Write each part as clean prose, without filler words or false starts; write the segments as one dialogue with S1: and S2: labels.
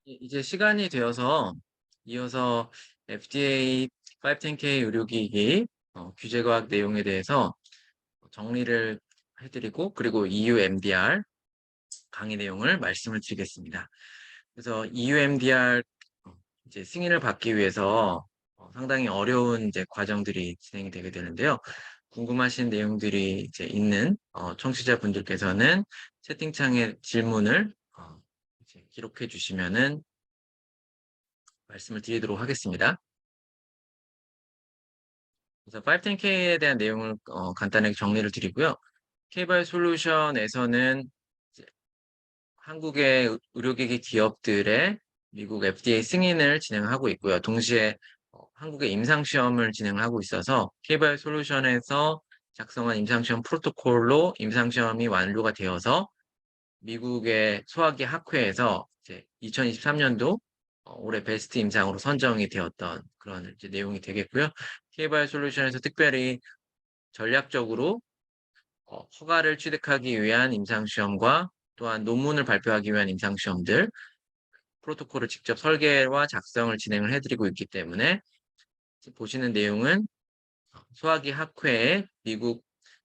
S1: 이제 시간이 되어서 이어서 FDA 510K 의료기기 규제과학 내용에 대해서 정리를 해드리고 그리고 EU MDR 강의 내용을 말씀을 드리겠습니다. 그래서 EU MDR 이제 승인을 받기 위해서 상당히 어려운 이제 과정들이 진행이 되게 되는데요. 궁금하신 내용들이 이제 있는 청취자분들께서는 채팅창에 질문을 이제 기록해 주시면은 말씀을 드리도록 하겠습니다. 그래서 510K에 대한 내용을 간단하게 정리를 드리고요. K바이오 솔루션에서는 이제 한국의 의료기기 기업들의 미국 FDA 승인을 진행하고 있고요. 동시에 한국의 임상시험을 진행하고 있어서 K바이오 솔루션에서 작성한 임상시험 프로토콜로 임상시험이 완료가 되어서 미국의 소화기 학회에서 이제 2023년도 올해 베스트 임상으로 선정이 되었던 그런 이제 내용이 되겠고요. K바이오 솔루션에서 특별히 전략적으로 허가를 취득하기 위한 임상시험과 또한 논문을 발표하기 위한 임상시험들, 프로토콜을 직접 설계와 작성을 진행을 해드리고 있기 때문에 보시는 내용은 소화기 학회의 미국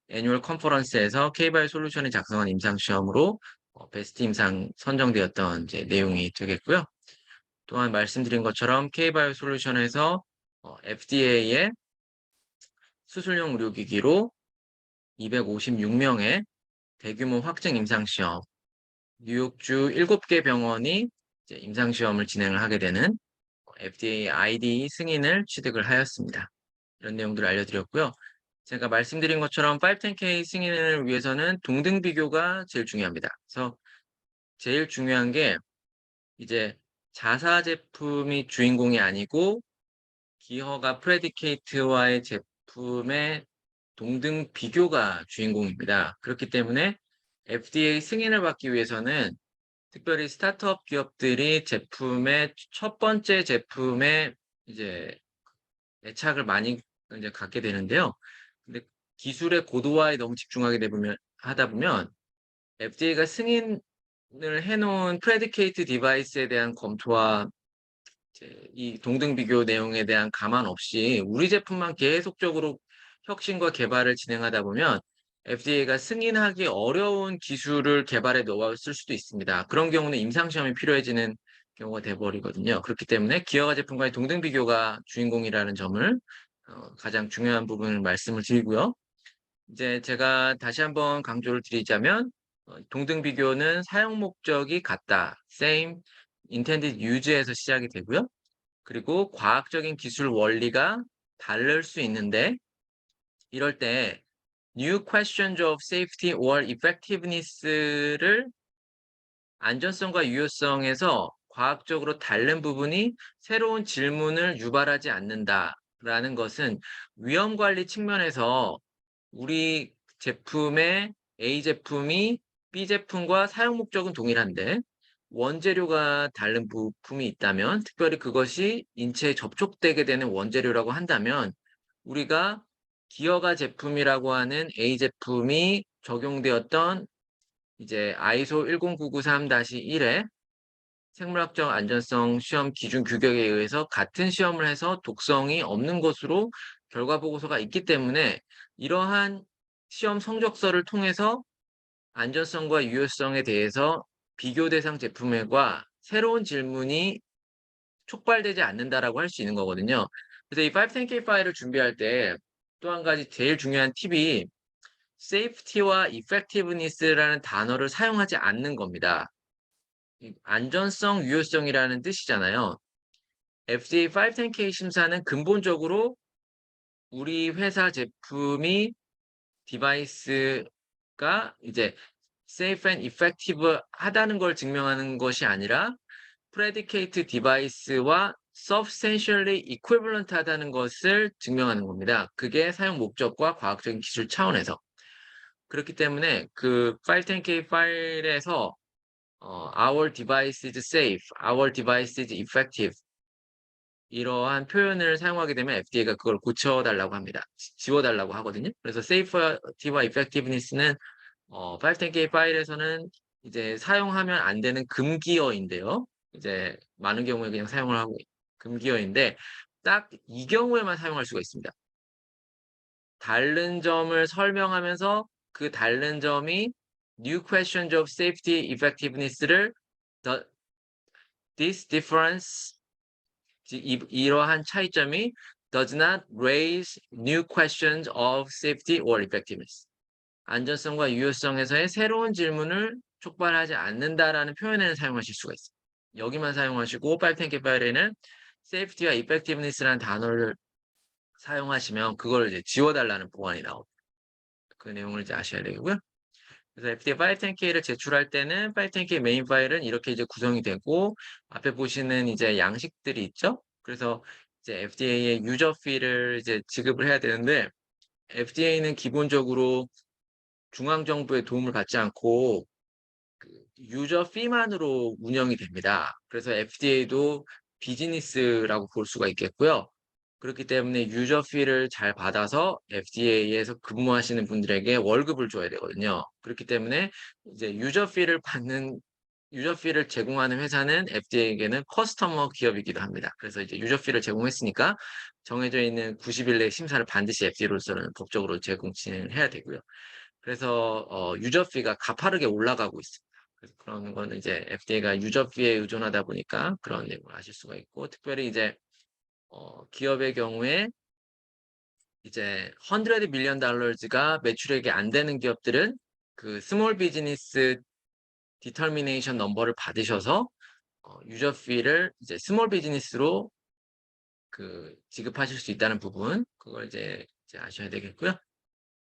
S1: 애뉴얼 컨퍼런스에서 K바이오 솔루션이 작성한 임상시험으로 베스트 임상 선정되었던 이제 내용이 되겠고요. 또한 말씀드린 것처럼 K바이오 솔루션에서 FDA의 수술용 의료기기로 256명의 대규모 확증 임상시험, 뉴욕주 7개 병원이 이제 임상시험을 진행을 하게 되는 FDA IDE 승인을 취득을 하였습니다. 이런 내용들을 알려드렸고요. 제가 말씀드린 것처럼 510K 승인을 위해서는 동등 비교가 제일 중요합니다. 그래서 제일 중요한 게 이제 자사 제품이 주인공이 아니고 기허가 프레디케이트와의 제품의 동등 비교가 주인공입니다. 그렇기 때문에 FDA 승인을 받기 위해서는 특별히 스타트업 기업들이 제품의 첫 번째 제품에 이제 애착을 많이 이제 갖게 되는데요. 근데 기술의 고도화에 너무 집중하게 하다 보면 FDA가 승인을 해놓은 프레디케이트 디바이스에 대한 검토와 이제 이 동등 비교 내용에 대한 감안 없이 우리 제품만 계속적으로 혁신과 개발을 진행하다 보면 FDA가 승인하기 어려운 기술을 개발해 놓았을 수도 있습니다. 그런 경우는 임상시험이 필요해지는 경우가 돼버리거든요. 그렇기 때문에 기업과 제품과의 동등 비교가 주인공이라는 점을 가장 중요한 부분을 말씀을 드리고요. 이제 제가 다시 한번 강조를 드리자면 동등 비교는 사용 목적이 같다. same intended use에서 시작이 되고요. 그리고 과학적인 기술 원리가 다를 수 있는데 이럴 때 new questions of safety or effectiveness를 안전성과 유효성에서 과학적으로 다른 부분이 새로운 질문을 유발하지 않는다라는 것은 위험 관리 측면에서 우리 제품의 A 제품이 B 제품과 사용 목적은 동일한데 원재료가 다른 부품이 있다면 특별히 그것이 인체에 접촉되게 되는 원재료라고 한다면 우리가 기어가 제품이라고 하는 A 제품이 적용되었던 이제 ISO 10993-1의 생물학적 안전성 시험 기준 규격에 의해서 같은 시험을 해서 독성이 없는 것으로 결과 보고서가 있기 때문에 이러한 시험 성적서를 통해서 안전성과 유효성에 대해서 비교 대상 제품과 새로운 질문이 촉발되지 않는다라고 할 수 있는 거거든요. 그래서 이 510K 파일을 준비할 때 또 한 가지 제일 중요한 팁이 safety와 effectiveness라는 단어를 사용하지 않는 겁니다. 안전성, 유효성이라는 뜻이잖아요. FDA 510K 심사는 근본적으로 우리 회사 제품이 디바이스가 이제 safe and effective 하다는 걸 증명하는 것이 아니라 predicate 디바이스와 substantially equivalent 하다는 것을 증명하는 겁니다. 그게 사용 목적과 과학적인 기술 차원에서. 그렇기 때문에 그 510K 파일에서 our device is safe, our device is effective 이러한 표현을 사용하게 되면 FDA가 그걸 고쳐달라고 합니다. 지워달라고 하거든요. 그래서 safety와 effectiveness는 510K 파일에서는 이제 사용하면 안 되는 금기어인데요. 이제 많은 경우에 그냥 사용을 하고 금기어인데 딱 이 경우에만 사용할 수가 있습니다. 다른 점을 설명하면서 그 다른 점이 new questions of safety effectiveness를 this difference 이러한 차이점이 does not raise new questions of safety or effectiveness. 안전성과 유효성에서의 새로운 질문을 촉발하지 않는다라는 표현에는 사용하실 수가 있어요. 여기만 사용하시고 510K 파일에는 safety와 effectiveness라는 단어를 사용하시면 그걸 이제 지워달라는 보안이 나옵니다. 그 내용을 이제 아셔야 되고요. 그래서 FDA 510K를 제출할 때는 510K 메인 파일은 이렇게 이제 구성이 되고 앞에 보시는 이제 양식들이 있죠. 그래서 이제 FDA의 유저 피를 이제 지급을 해야 되는데 FDA는 기본적으로 중앙 정부의 도움을 받지 않고 그 유저 피만으로 운영이 됩니다. 그래서 FDA도 비즈니스라고 볼 수가 있겠고요. 그렇기 때문에 유저 피를 잘 받아서 FDA에서 근무하시는 분들에게 월급을 줘야 되거든요. 그렇기 때문에 이제 유저 피를 제공하는 회사는 FDA에게는 커스터머 기업이기도 합니다. 그래서 이제 유저 피를 제공했으니까 정해져 있는 90일 내 심사를 반드시 FDA로서는 법적으로 진행을 해야 되고요. 그래서 유저 피가 가파르게 올라가고 있습니다. 그래서 그런 거는 이제 FDA가 유저 피에 의존하다 보니까 그런 내용을 아실 수가 있고 특별히 이제 기업의 경우에 이제 100 밀리언 달러가 매출액이 안 되는 기업들은 그 스몰 비즈니스 디터미네이션 넘버를 받으셔서 유저 피를 이제 스몰 비즈니스로 그 지급하실 수 있다는 부분 그걸 이제 아셔야 되겠고요.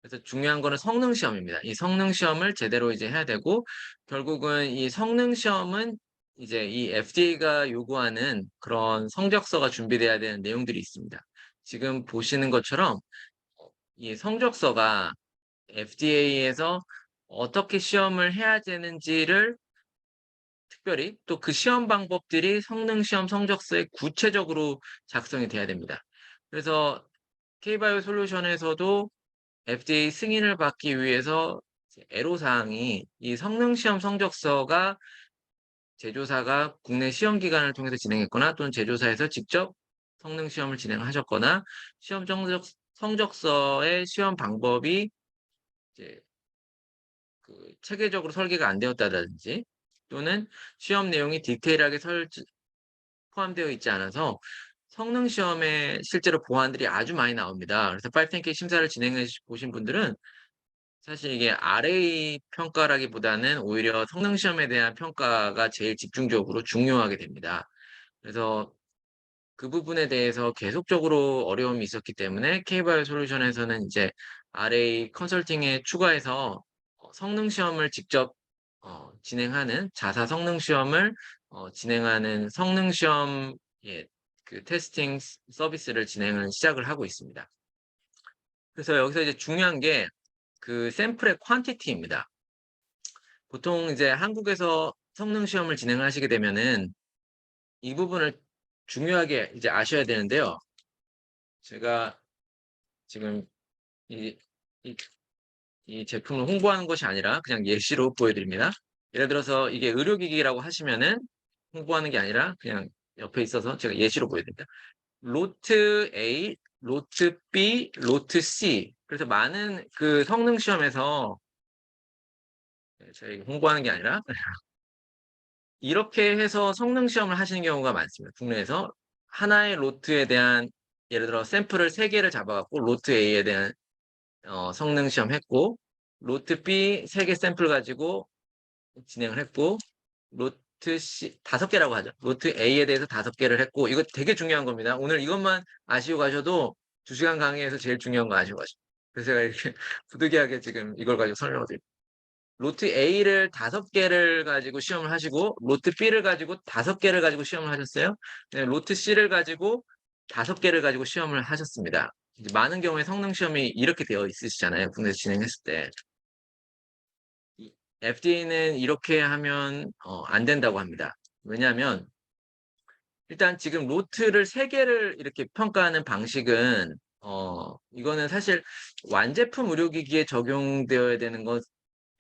S1: 그래서 중요한 거는 성능 시험입니다. 이 성능 시험을 제대로 이제 해야 되고 결국은 이 성능 시험은 이제 이 FDA가 요구하는 그런 성적서가 준비돼야 되는 내용들이 있습니다. 지금 보시는 것처럼 이 성적서가 FDA에서 어떻게 시험을 해야 되는지를 특별히 또 그 시험 방법들이 성능 시험 성적서에 구체적으로 작성이 돼야 됩니다. 그래서 K바이오 솔루션에서도 FDA 승인을 받기 위해서 애로사항이 이 성능시험 성적서가 제조사가 국내 시험기관을 통해서 진행했거나 또는 제조사에서 직접 성능시험을 진행하셨거나 시험 성적서의 시험 방법이 이제 그 체계적으로 설계가 안 되었다든지 또는 시험 내용이 디테일하게 포함되어 있지 않아서 성능 시험에 실제로 보안들이 아주 많이 나옵니다. 그래서 510K 심사를 진행해 보신 분들은 사실 이게 RA 평가라기보다는 오히려 성능 시험에 대한 평가가 제일 집중적으로 중요하게 됩니다. 그래서 그 부분에 대해서 계속적으로 어려움이 있었기 때문에 K바이오 솔루션에서는 이제 RA 컨설팅에 추가해서 성능 시험을 직접 진행하는 자사 성능 시험을 진행하는 성능 시험 그 테스팅 서비스를 진행을 시작을 하고 있습니다. 그래서 여기서 이제 중요한 게 그 샘플의 퀀티티입니다. 보통 이제 한국에서 성능 시험을 진행하시게 되면은 이 부분을 중요하게 이제 아셔야 되는데요. 제가 지금 이, 이, 이 제품을 홍보하는 것이 아니라 그냥 예시로 보여드립니다. 예를 들어서 이게 의료기기라고 하시면은 홍보하는 게 아니라 그냥 옆에 있어서 제가 예시로 보여드립니다. 로트 A, 로트 B, 로트 C. 그래서 많은 그 성능 시험에서 저희 홍보하는 게 아니라 이렇게 해서 성능 시험을 하시는 경우가 많습니다. 국내에서 하나의 로트에 대한 예를 들어 샘플을 3개를 잡아갖고 로트 A에 대한 성능 시험 했고 로트 B 3개 샘플 가지고 진행을 했고 로트 C 5개라고 하죠. 로트 A에 대해서 5개를 했고 이거 되게 중요한 겁니다. 오늘 이것만 아시고 가셔도 2시간 강의에서 제일 중요한 거 아시고 가시죠. 그래서 제가 이렇게 부득이하게 지금 이걸 가지고 설명을 드립니다. 로트 A를 5개를 가지고 시험을 하시고 로트 B를 가지고 5개를 가지고 시험을 하셨어요. 네, 로트 C를 가지고 5개를 가지고 시험을 하셨습니다. 많은 경우에 성능 시험이 이렇게 되어 있으시잖아요. 국내에서 진행했을 때. FDA는 이렇게 하면 안 된다고 합니다. 왜냐하면 일단 지금 로트를 3개를 이렇게 평가하는 방식은 이거는 사실 완제품 의료기기에 적용되어야 되는 것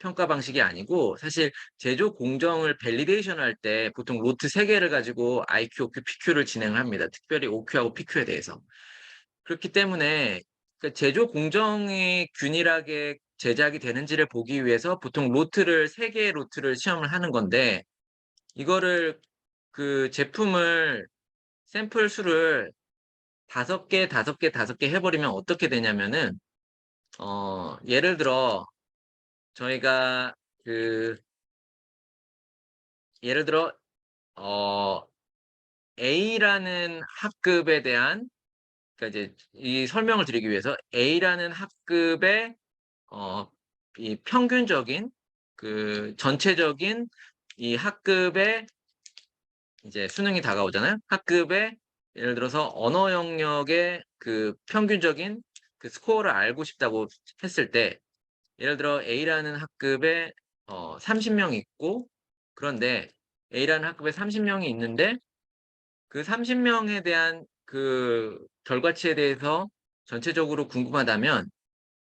S1: 평가 방식이 아니고 사실 제조 공정을 밸리데이션 할 때 보통 로트 3개를 가지고 IQ, OQ, PQ를 진행을 합니다. 특별히 OQ하고 PQ에 대해서. 그렇기 때문에 그 제조 공정이 균일하게 제작이 되는지를 보기 위해서 보통 로트를 3개의 로트를 시험을 하는 건데 이거를 그 제품을 샘플 수를 5개, 5개, 5개 해버리면 어떻게 되냐면은 예를 들어 저희가 그 예를 들어 어 A라는 학급에 대한 그러니까 이제 이 설명을 드리기 위해서 A라는 학급의 이 평균적인 그 전체적인 이 학급의 이제 수능이 다가오잖아요. 학급의 예를 들어서 언어 영역의 그 평균적인 그 스코어를 알고 싶다고 했을 때 예를 들어 A라는 학급에 30명이 있고 그런데 A라는 학급에 30명이 있는데 그 30명에 대한 그 결과치에 대해서 전체적으로 궁금하다면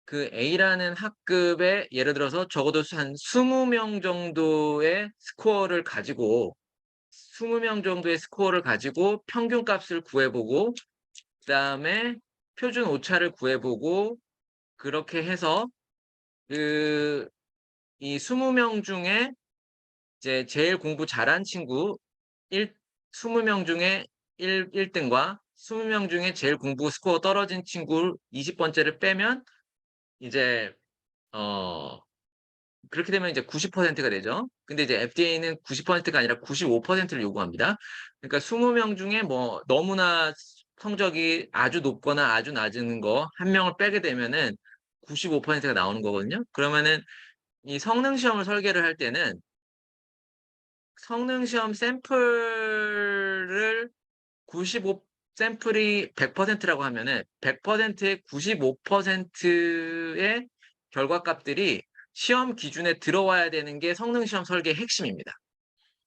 S1: 그 A라는 학급에 예를 들어서 적어도 한 20명 정도의 스코어를 가지고 20명 정도의 스코어를 가지고 평균값을 구해보고 그다음에 표준 오차를 구해보고 그렇게 해서 그 이 20명 중에 이제 제일 공부 잘한 친구 20명 중에 1등과 20명 중에 제일 공부 스코어 떨어진 친구 20번째를 빼면 이제 어 그렇게 되면 이제 90%가 되죠. 근데 이제 FDA는 90%가 아니라 95%를 요구합니다. 그러니까 20명 중에 뭐 너무나 성적이 아주 높거나 아주 낮은 거 한 명을 빼게 되면은 95%가 나오는 거거든요. 그러면은 이 성능 시험을 설계를 할 때는 성능 시험 샘플을 95 샘플이 100%라고 하면은 100%의 95%의 결과값들이 시험 기준에 들어와야 되는 게 성능 시험 설계의 핵심입니다.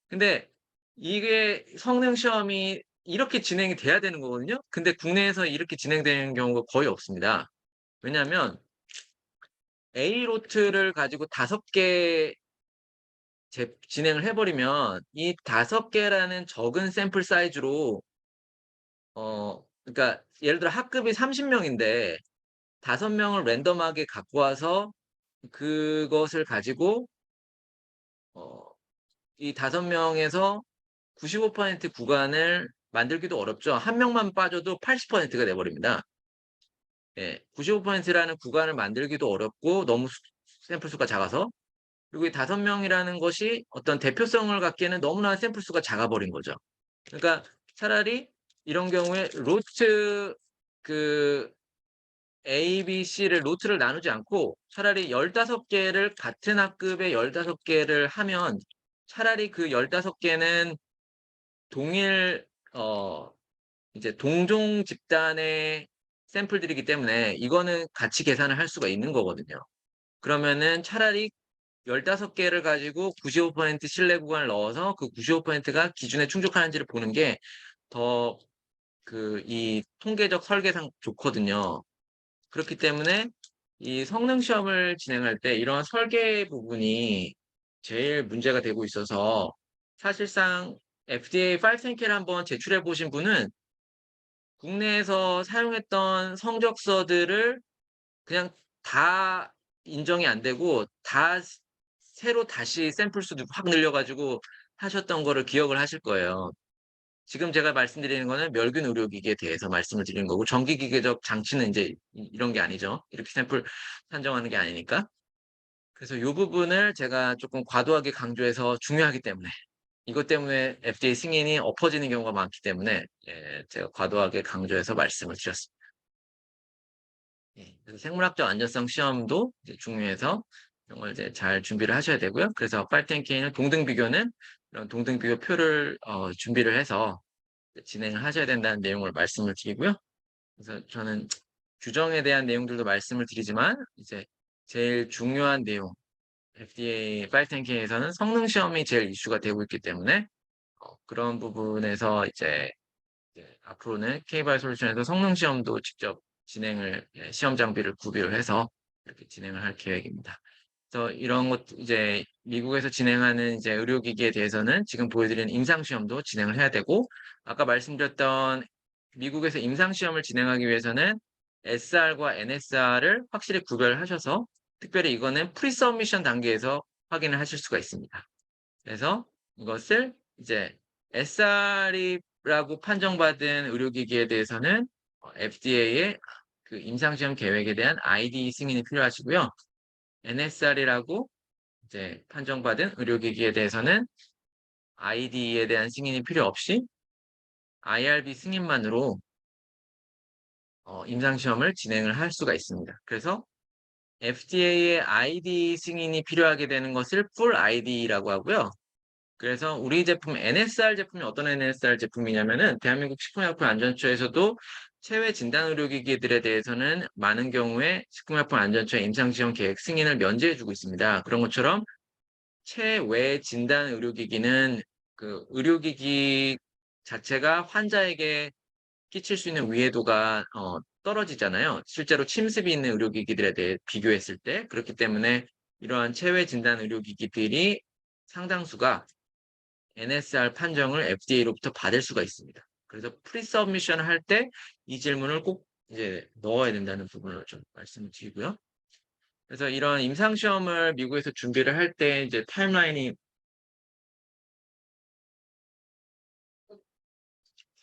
S1: 근데 이게 성능 시험이 이렇게 진행이 돼야 되는 거거든요. 근데 국내에서 이렇게 진행되는 경우가 거의 없습니다. 왜냐하면 A 로트를 가지고 5개 진행을 해버리면 이 5개라는 적은 샘플 사이즈로 그러니까 예를 들어 학급이 30명인데 5명을 랜덤하게 갖고 와서 그것을 가지고 이 5명에서 95% 구간을 만들기도 어렵죠. 한 명만 빠져도 80%가 돼 버립니다. 예. 95%라는 구간을 만들기도 어렵고 너무 샘플 수가 작아서 그리고 이 5명이라는 것이 어떤 대표성을 갖기에는 너무나 샘플 수가 작아 버린 거죠. 그러니까 차라리 이런 경우에 로트 그 A, B, C를 로트를 나누지 않고 차라리 15개를 같은 학급의 15개를 하면 차라리 그 15개는 동일 이제 동종 집단의 샘플들이기 때문에 이거는 같이 계산을 할 수가 있는 거거든요. 그러면은 차라리 15개를 가지고 95% 신뢰 구간을 넣어서 그 95%가 기준에 충족하는지를 보는 게 더 이 통계적 설계상 좋거든요. 그렇기 때문에 이 성능 시험을 진행할 때 이런 설계 부분이 제일 문제가 되고 있어서 사실상 FDA 510K를 한번 제출해 보신 분은 국내에서 사용했던 성적서들을 그냥 다 인정이 안 되고 다 새로 다시 샘플 수도 확 늘려가지고 하셨던 거를 기억을 하실 거예요. 지금 제가 말씀드리는 거는 멸균 의료기기에 대해서 말씀을 드리는 거고 전기기계적 장치는 이제 이런 게 아니죠. 이렇게 샘플 산정하는 게 아니니까. 그래서 이 부분을 제가 조금 과도하게 강조해서 중요하기 때문에 이것 때문에 FDA 승인이 엎어지는 경우가 많기 때문에 예, 제가 과도하게 강조해서 말씀을 드렸습니다. 예, 그래서 생물학적 안전성 시험도 이제 중요해서 이런 걸 이제 잘 준비를 하셔야 되고요. 그래서 510K는 동등 비교는 이런 동등 비교 표를 준비를 해서 진행을 하셔야 된다는 내용을 말씀을 드리고요. 그래서 저는 규정에 대한 내용들도 말씀을 드리지만 이제 제일 중요한 내용 FDA 510K에서는 성능 시험이 제일 이슈가 되고 있기 때문에 그런 부분에서 이제 앞으로는 K발 솔루션에서 성능 시험도 직접 진행을 시험 장비를 구비를 해서 이렇게 진행을 할 계획입니다. 그래서 이런 것 이제 미국에서 진행하는 이제 의료기기에 대해서는 지금 보여드리는 임상시험도 진행을 해야 되고, 아까 말씀드렸던 미국에서 임상시험을 진행하기 위해서는 SR과 NSR을 확실히 구별하셔서, 특별히 이거는 프리서미션 단계에서 확인을 하실 수가 있습니다. 그래서 이것을 이제 SR이라고 판정받은 의료기기에 대해서는 FDA의 그 임상시험 계획에 대한 IDE 승인이 필요하시고요. NSR이라고 이제 판정받은 의료기기에 대해서는 IDE에 대한 승인이 필요 없이 IRB 승인만으로 임상시험을 진행을 할 수가 있습니다. 그래서 FDA의 IDE 승인이 필요하게 되는 것을 Full IDE라고 하고요. 그래서 우리 제품 NSR 제품이 어떤 NSR 제품이냐면은 대한민국 식품약품안전처에서도 체외 진단 의료기기들에 대해서는 많은 경우에 식품약품안전처의 임상시험 계획 승인을 면제해주고 있습니다. 그런 것처럼 체외 진단 의료기기는 그 의료기기 자체가 환자에게 끼칠 수 있는 위해도가 떨어지잖아요. 실제로 침습이 있는 의료기기들에 대해 비교했을 때. 그렇기 때문에 이러한 체외 진단 의료기기들이 상당수가 NSR 판정을 FDA로부터 받을 수가 있습니다. 그래서 프리서미션 할 때 이 질문을 꼭 이제 넣어야 된다는 부분을 좀 말씀을 드리고요. 그래서 이런 임상시험을 미국에서 준비를 할 때 이제 타임라인이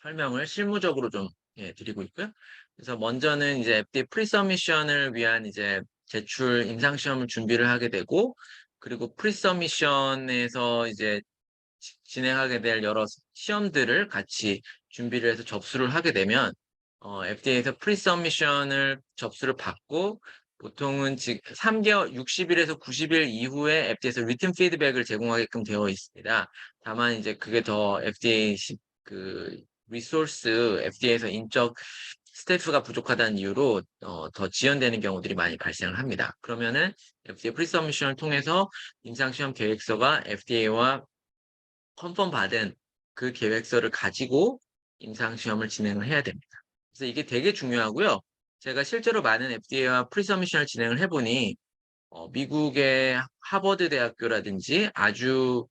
S1: 설명을 실무적으로 좀 드리고 있고요. 그래서 먼저는 이제 FDA 프리서미션을 위한 이제 제출 임상시험을 준비를 하게 되고, 그리고 프리서미션에서 이제 진행하게 될 여러 시험들을 같이 준비를 해서 접수를 하게 되면 FDA에서 프리서미션을 접수를 받고 보통은 지금 3개월, 60일에서 90일 이후에 FDA에서 리튼 피드백을 제공하게끔 되어 있습니다. 다만 이제 그게 더 FDA 그 리소스, FDA에서 인적 스태프가 부족하다는 이유로 더 지연되는 경우들이 많이 발생을 합니다. 그러면은 FDA 프리서미션을 통해서 임상시험 계획서가 FDA와 컨펌 받은 그 계획서를 가지고 임상시험을 진행을 해야 됩니다. 그래서 이게 되게 중요하고요. 제가 실제로 많은 FDA와 프리서미션을 진행을 해보니 미국의 하버드 대학교라든지 아주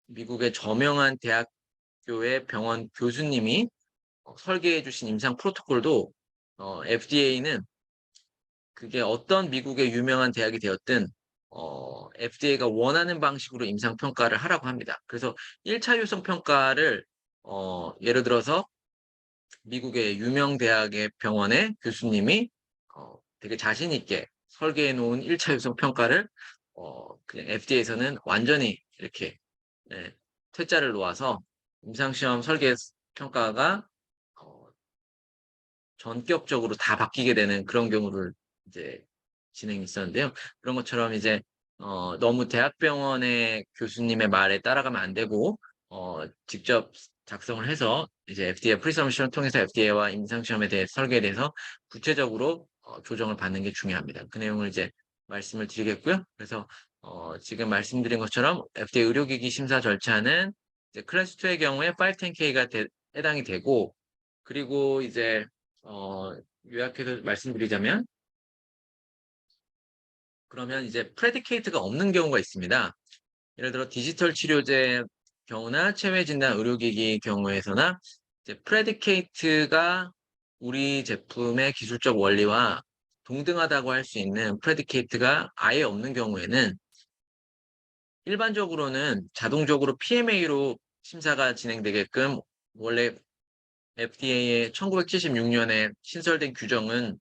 S1: 미국의 저명한 대학교의 병원 교수님이 설계해 주신 임상 프로토콜도 FDA는 그게 어떤 미국의 유명한 대학이 되었든 FDA가 원하는 방식으로 임상평가를 하라고 합니다. 그래서 1차 유성 평가를 예를 들어서 미국의 유명 대학의 병원의 교수님이 되게 자신 있게 설계해 놓은 1차 유성 평가를 그냥 FDA에서는 완전히 이렇게 퇴짜를 놓아서 임상시험 설계 평가가 전격적으로 다 바뀌게 되는 그런 경우를 이제 진행이 있었는데요. 그런 것처럼 이제 너무 대학병원의 교수님의 말에 따라가면 안 되고 직접 작성을 해서 이제 FDA 프리서미션을 통해서 FDA와 임상시험에 대해 설계에 대해서 구체적으로 조정을 받는 게 중요합니다. 그 내용을 이제 말씀을 드리겠고요. 그래서 지금 말씀드린 것처럼 FDA 의료기기 심사 절차는 이제 클래스 2의 경우에 510K가 해당이 되고, 그리고 이제 요약해서 말씀드리자면, 그러면 이제 프레디케이트가 없는 경우가 있습니다. 예를 들어 디지털 치료제 경우나 체외 진단 의료기기 경우에서나 이제 프레디케이트가 우리 제품의 기술적 원리와 동등하다고 할 수 있는 프레디케이트가 아예 없는 경우에는 일반적으로는 자동적으로 PMA로 심사가 진행되게끔 원래 FDA의 1976년에 신설된 규정은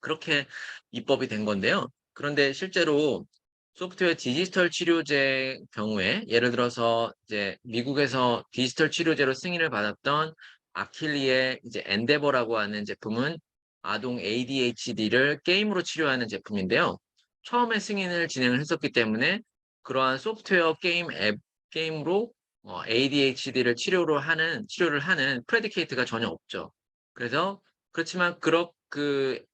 S1: 그렇게 입법이 된 건데요. 그런데 실제로 소프트웨어 디지털 치료제 경우에 예를 들어서 이제 미국에서 디지털 치료제로 승인을 받았던 아킬리의 이제 엔데버라고 하는 제품은 아동 ADHD를 게임으로 치료하는 제품인데요. 처음에 승인을 진행을 했었기 때문에 그러한 소프트웨어 게임 앱 게임으로 ADHD를 치료를 하는 프레디케이트가 전혀 없죠. 그래서 그렇지만 그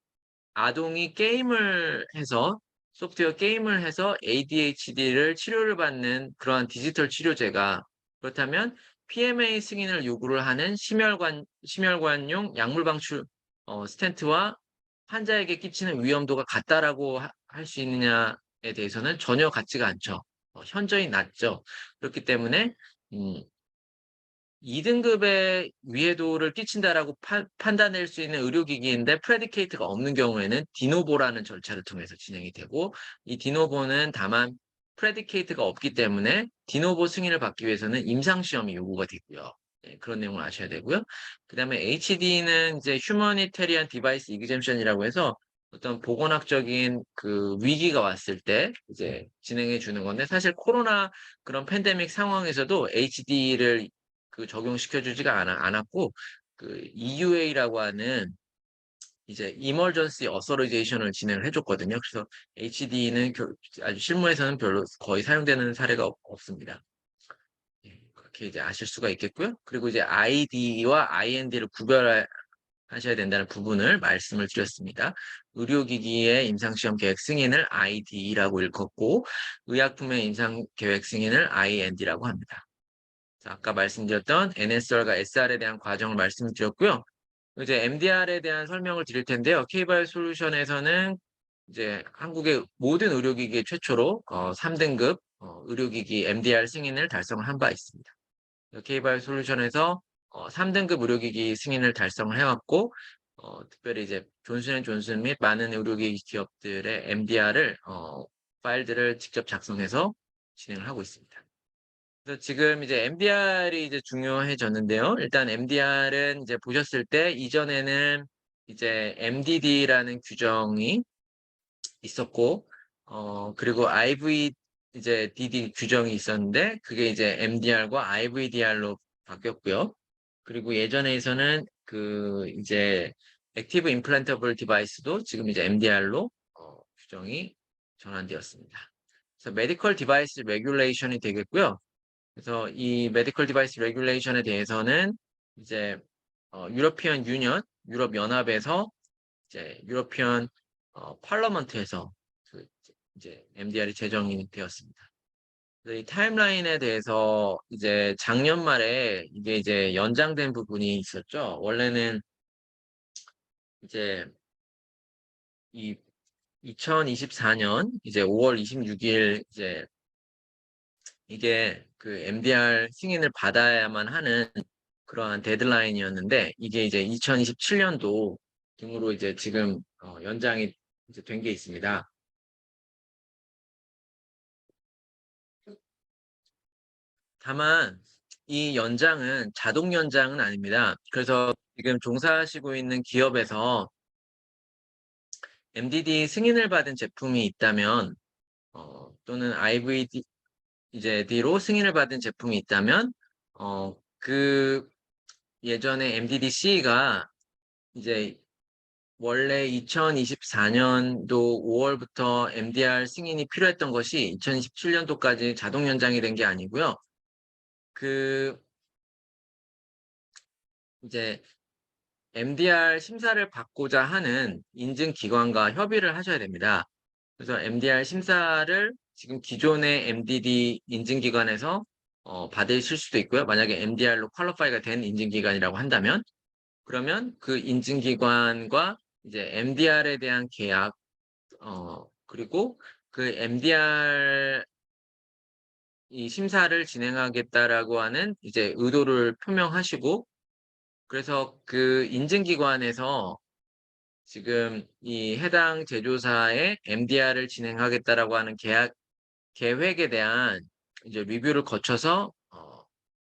S1: 아동이 게임을 해서 소프트웨어 게임을 해서 ADHD를 치료를 받는 그러한 디지털 치료제가 그렇다면 PMA 승인을 요구를 하는 심혈관용 약물 방출 스텐트와 환자에게 끼치는 위험도가 같다라고 할 수 있느냐 대해서는 전혀 같지가 않죠. 현저히 낮죠. 그렇기 때문에 2등급의 위해도를 끼친다라고 판단할 수 있는 의료기기인데 프레디케이트가 없는 경우에는 디노보라는 절차를 통해서 진행이 되고, 이 디노보는 다만 프레디케이트가 없기 때문에 디노보 승인을 받기 위해서는 임상시험이 요구가 되고요. 네, 그런 내용을 아셔야 되고요. 그 다음에 HD는 이제 휴머니테리안 디바이스 이그젬션이라고 해서 어떤 보건학적인 그 위기가 왔을 때 이제 진행해 주는 건데, 사실 코로나 그런 팬데믹 상황에서도 HD를 그 적용시켜주지가 않았고, 그 EUA라고 하는 이제 Emergency Authorization을 진행을 해줬거든요. 그래서 HD는 아주 실무에서는 별로 거의 사용되는 사례가 없습니다. 예, 그렇게 이제 아실 수가 있겠고요. 그리고 이제 ID와 IND를 구별하셔야 된다는 부분을 말씀을 드렸습니다. 의료기기의 임상시험 계획 승인을 ID라고 일컫고, 의약품의 임상계획 승인을 IND라고 합니다. 자, 아까 말씀드렸던 NSR과 SR에 대한 과정을 말씀드렸고요. 이제 MDR에 대한 설명을 드릴 텐데요. K바이오 솔루션에서는 이제 한국의 모든 의료기기 최초로 3등급 의료기기 MDR 승인을 달성을 한 바 있습니다. K바이오 솔루션에서 3등급 의료기기 승인을 달성을 해왔고, 특별히 이제 존슨앤존슨 및 많은 의료기기 기업들의 MDR을 파일들을 직접 작성해서 진행을 하고 있습니다. 그래서 지금 이제 MDR이 이제 중요해졌는데요. 일단 MDR은 이제 보셨을 때 이전에는 이제 MDD라는 규정이 있었고, 그리고 IV 이제 DD 규정이 있었는데, 그게 이제 MDR과 IVDR로 바뀌었고요. 그리고 예전에서는 그 이제 액티브 임플란터블 디바이스도 지금 이제 MDR로 규정이 전환되었습니다. 그래서 메디컬 디바이스 레귤레이션이 되겠고요. 그래서 이 메디컬 디바이스 레귤레이션에 대해서는 이제 유러피언 유니언, 유럽 연합에서 이제 유러피언 팔러먼트에서 그 이제 MDR이 제정이 되었습니다. 그래서 이 타임라인에 대해서 이제 작년 말에 이게 이제 연장된 부분이 있었죠. 원래는 이제 이 2024년 이제 5월 26일 이제 이게 그 MDR 승인을 받아야만 하는 그러한 데드라인이었는데, 이게 이제 2027년도 등으로 이제 지금 연장이 이제 된 게 있습니다. 다만 이 연장은 자동 연장은 아닙니다. 그래서 지금 종사하시고 있는 기업에서 MDD 승인을 받은 제품이 있다면, 또는 IVD 이제 D로 승인을 받은 제품이 있다면, 그 예전에 MDD-C가 이제 원래 2024년도 5월부터 MDR 승인이 필요했던 것이 2027년도까지 자동 연장이 된 게 아니고요. 그 이제 MDR 심사를 받고자 하는 인증기관과 협의를 하셔야 됩니다. 그래서 MDR 심사를 지금 기존의 MDD 인증기관에서 받으실 수도 있고요. 만약에 MDR로 퀄리파이가 된 인증기관이라고 한다면, 그러면 그 인증기관과 이제 MDR에 대한 계약, 그리고 그 MDR 이 심사를 진행하겠다라고 하는 이제 의도를 표명하시고, 그래서 그 인증기관에서 지금 이 해당 제조사의 MDR을 진행하겠다라고 하는 계획에 대한 이제 리뷰를 거쳐서